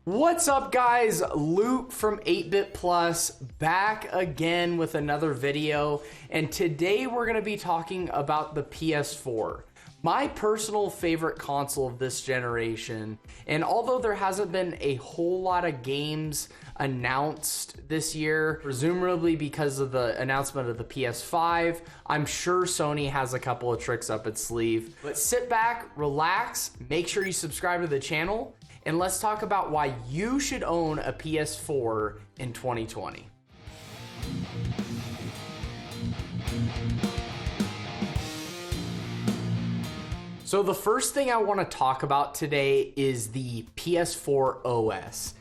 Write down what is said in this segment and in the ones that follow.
What's up, guys? Luke from 8-Bit Plus back again with another video, and today we're going to be talking about the PS4, my personal favorite console of this generation. And although there hasn't been a whole lot of games announced this year, presumably because of the announcement of the PS5, I'm sure Sony has a couple of tricks up its sleeve. But sit back, relax, make sure you subscribe to the channel, and let's talk about why you should own a PS4 in 2020. So the first thing I want to talk about today is the PS4 OS.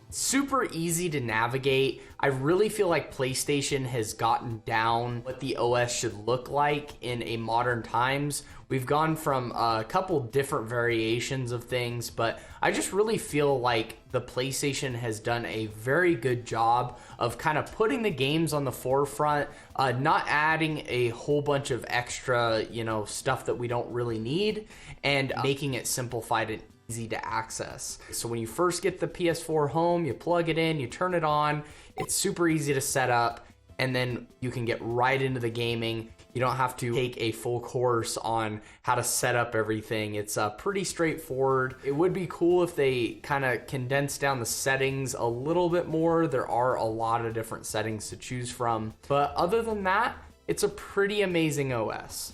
Super easy to navigate. I really feel like PlayStation has gotten down what the OS should look like in a modern times. We've gone from a couple different variations of things, but I just really feel like the PlayStation has done a very good job of kind of putting the games on the forefront, not adding a whole bunch of extra, stuff that we don't really need, and making it simplified and easy to access. So when you first get the PS4 home, you plug it in, you turn it on, it's super easy to set up, and then you can get right into the gaming. You don't have to take a full course on how to set up everything. It's pretty straightforward. It would be cool if they kind of condensed down the settings a little bit more. There are a lot of different settings to choose from. But other than that, it's a pretty amazing OS.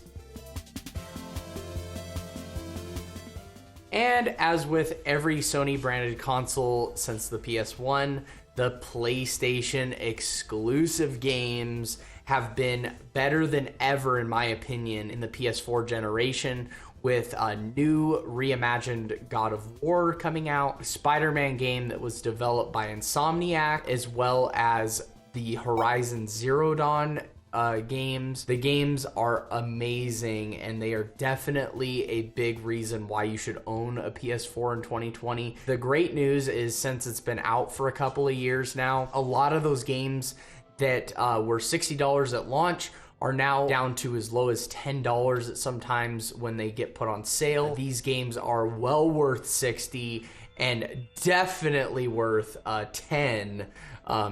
And as with every Sony branded console since the PS1, the PlayStation exclusive games have been better than ever, in my opinion, in the PS4 generation, with a new reimagined God of War coming out, a Spider-Man game that was developed by Insomniac, as well as the Horizon Zero Dawn games. The games are amazing, and they are definitely a big reason why you should own a PS4 in 2020. The great news is, since it's been out for a couple of years now, a lot of those games that were $60 at launch are now down to as low as $10 at sometimes when they get put on sale. These games are well worth $60 and definitely worth $10.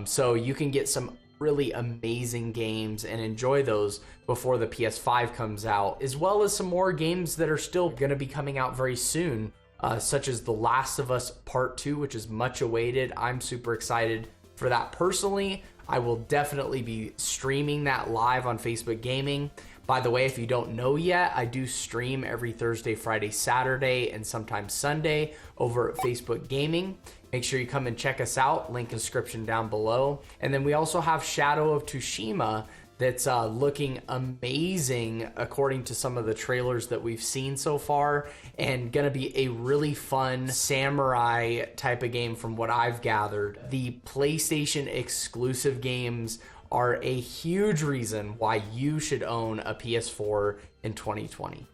So you can get some really amazing games and enjoy those before the PS5 comes out, as well as some more games that are still going to be coming out very soon, such as The Last of Us Part 2, which is much awaited. I'm super excited for that personally. I will definitely be streaming that live on Facebook Gaming. By the way, if you don't know yet, I do stream every Thursday, Friday, Saturday, and sometimes Sunday over at Facebook Gaming. Make sure you come and check us out. Link in the description down below. And then we also have Shadow of Tsushima that's looking amazing according to some of the trailers that we've seen so far, and gonna be a really fun samurai type of game from what I've gathered. The PlayStation exclusive games are a huge reason why you should own a PS4 in 2020.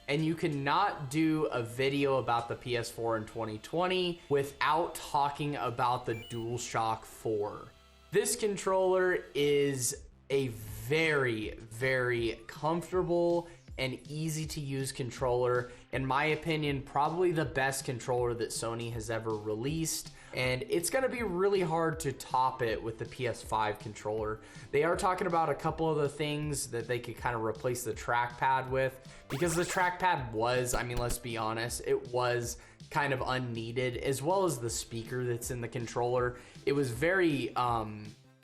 And you cannot do a video about the PS4 in 2020 without talking about the DualShock 4. This controller is a very, very comfortable and easy to use controller. In my opinion, probably the best controller that Sony has ever released. And it's going to be really hard to top it with the PS5 controller. They are talking about a couple of the things that they could kind of replace the trackpad with, because the trackpad was, let's be honest, it was kind of unneeded, as well as the speaker that's in the controller. It was very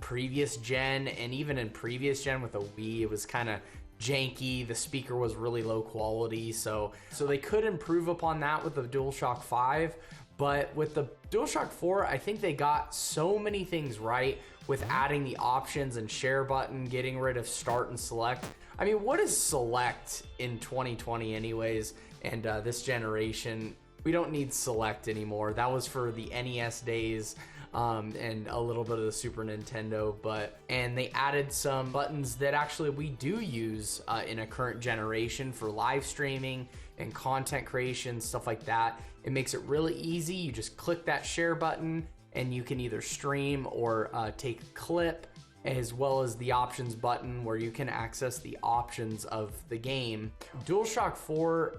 previous gen, and even in previous gen with a Wii, it was kind of janky. The speaker was really low quality, so they could improve upon that with the DualShock 5. But with the DualShock 4, I think they got so many things right with adding the options and share button, getting rid of start and select. What is select in 2020 anyways? And this generation, we don't need select anymore. That was for the NES days. And a little bit of the Super Nintendo, and they added some buttons that actually we do use in a current generation for live streaming and content creation, stuff like that. It makes it really easy. You just click that share button and you can either stream or take a clip as well as the options button where you can access the options of the game. DualShock 4,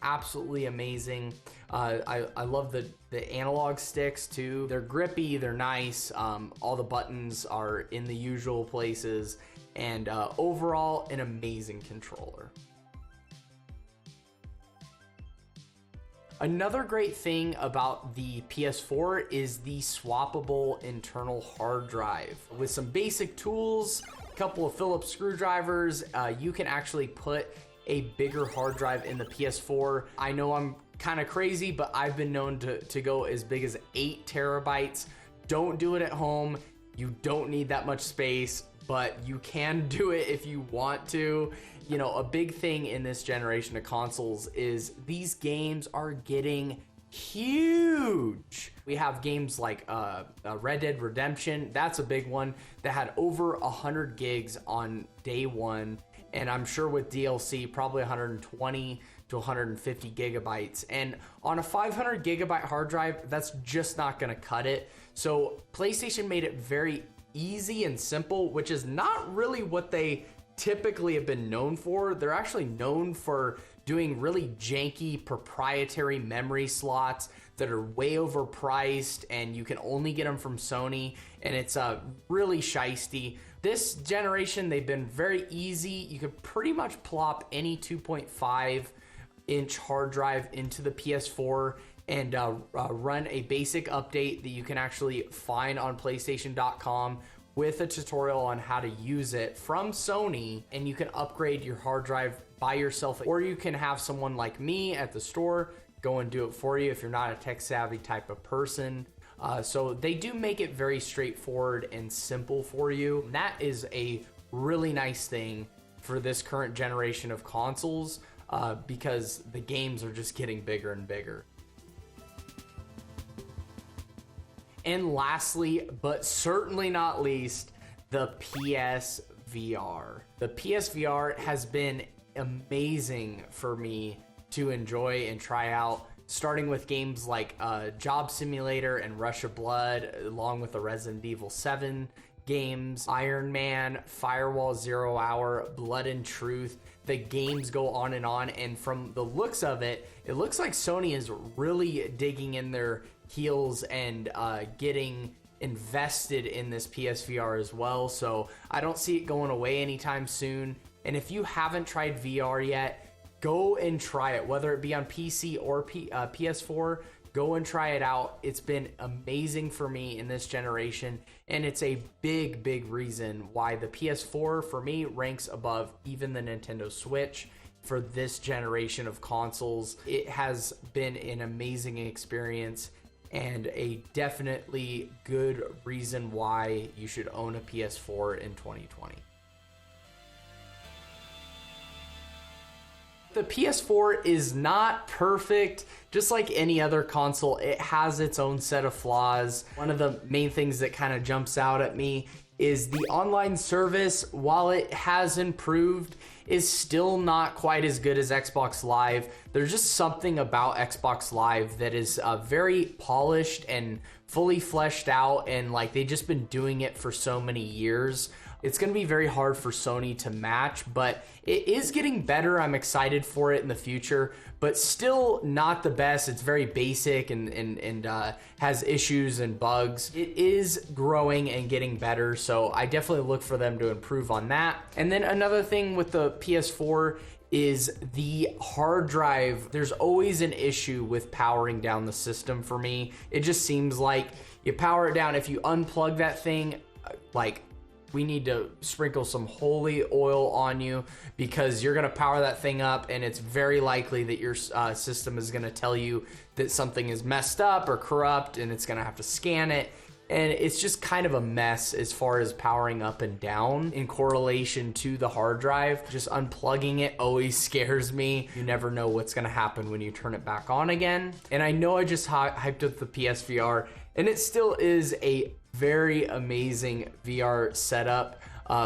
absolutely amazing. I love the analog sticks too. They're grippy, they're nice. All the buttons are in the usual places, and overall, an amazing controller. Another great thing about the PS4 is the swappable internal hard drive. With some basic tools, a couple of Phillips screwdrivers, you can actually put a bigger hard drive in the PS4. I know I'm kind of crazy, but I've been known to go as big as 8 terabytes. Don't do it at home. You don't need that much space, but you can do it if you want to. You know, a big thing in this generation of consoles is these games are getting huge. We have games like Red Dead Redemption. That's a big one that had over 100 gigs on day one. And I'm sure with DLC, probably 120 to 150 gigabytes. And on a 500 gigabyte hard drive, that's just not gonna cut it. So PlayStation made it very easy and simple, which is not really what they typically have been known for. They're actually known for doing really janky proprietary memory slots that are way overpriced, and you can only get them from Sony, and it's really shisty. This generation, they've been very easy. You could pretty much plop any 2.5 inch hard drive into the PS4 and run a basic update that you can actually find on PlayStation.com with a tutorial on how to use it from Sony, and you can upgrade your hard drive by yourself, or you can have someone like me at the store go and do it for you if you're not a tech savvy type of person. So they do make it very straightforward and simple for you. And that is a really nice thing for this current generation of consoles, because the games are just getting bigger and bigger. And lastly, but certainly not least, the PSVR. The PSVR has been amazing for me to enjoy and try out, starting with games like Job Simulator and Rush of Blood, along with the Resident Evil 7 games, Iron Man, Firewall Zero Hour, Blood and Truth. The games go on, and from the looks of it, it looks like Sony is really digging in their heels and getting invested in this PSVR as well. So I don't see it going away anytime soon. And if you haven't tried VR yet, go and try it, whether it be on PC or PS4. Go and try it out. It's been amazing for me in this generation, and it's a big reason why the PS4 for me ranks above even the Nintendo Switch for this generation of consoles. It has been an amazing experience and a definitely good reason why you should own a PS4 in 2020. The PS4 is not perfect. Just like any other console, it has its own set of flaws. One of the main things that kind of jumps out at me is the online service, while it has improved, is still not quite as good as Xbox Live. There's just something about Xbox Live that is very polished and fully fleshed out, and like they've just been doing it for so many years. It's going to be very hard for Sony to match, but it is getting better. I'm excited for it in the future, but still not the best. It's very basic and has issues and bugs. It is growing and getting better, so I definitely look for them to improve on that. And then another thing with the PS4 is the hard drive. There's always an issue with powering down the system for me. It just seems like you power it down. If you unplug that thing, like, we need to sprinkle some holy oil on you, because you're going to power that thing up and it's very likely that your system is going to tell you that something is messed up or corrupt, and it's going to have to scan it. And it's just kind of a mess as far as powering up and down in correlation to the hard drive. Just unplugging it always scares me. You never know what's going to happen when you turn it back on again. And I know I just hyped up the PSVR, and it still is a very amazing VR setup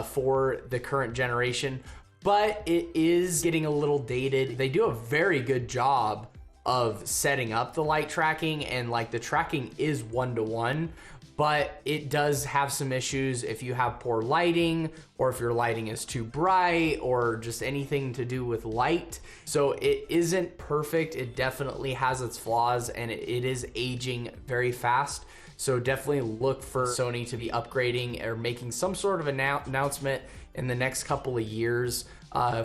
for the current generation, but it is getting a little dated. They do a very good job of setting up the light tracking, and like the tracking is 1-to-1, but it does have some issues if you have poor lighting, or if your lighting is too bright, or just anything to do with light. So it isn't perfect. It definitely has its flaws, and it is aging very fast. So definitely look for Sony to be upgrading or making some sort of announcement in the next couple of years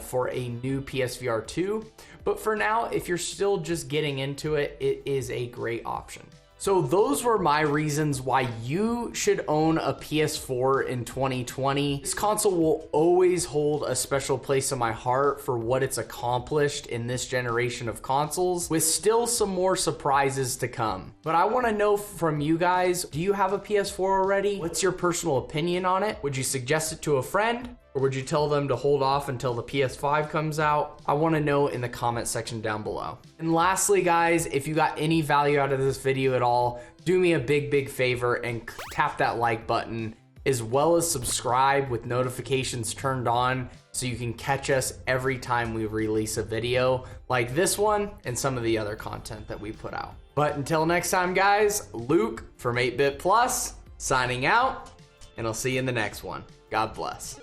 for a new PSVR 2. But for now, if you're still just getting into it, it is a great option. So those were my reasons why you should own a PS4 in 2020. This console will always hold a special place in my heart for what it's accomplished in this generation of consoles, with still some more surprises to come. But I want to know from you guys, do you have a PS4 already? What's your personal opinion on it? Would you suggest it to a friend? Or would you tell them to hold off until the PS5 comes out? I want to know in the comment section down below. And lastly, guys, if you got any value out of this video at all, do me a big favor and tap that like button, as well as subscribe with notifications turned on so you can catch us every time we release a video like this one and some of the other content that we put out. But until next time, guys, Luke from 8-Bit Plus signing out, and I'll see you in the next one. God bless.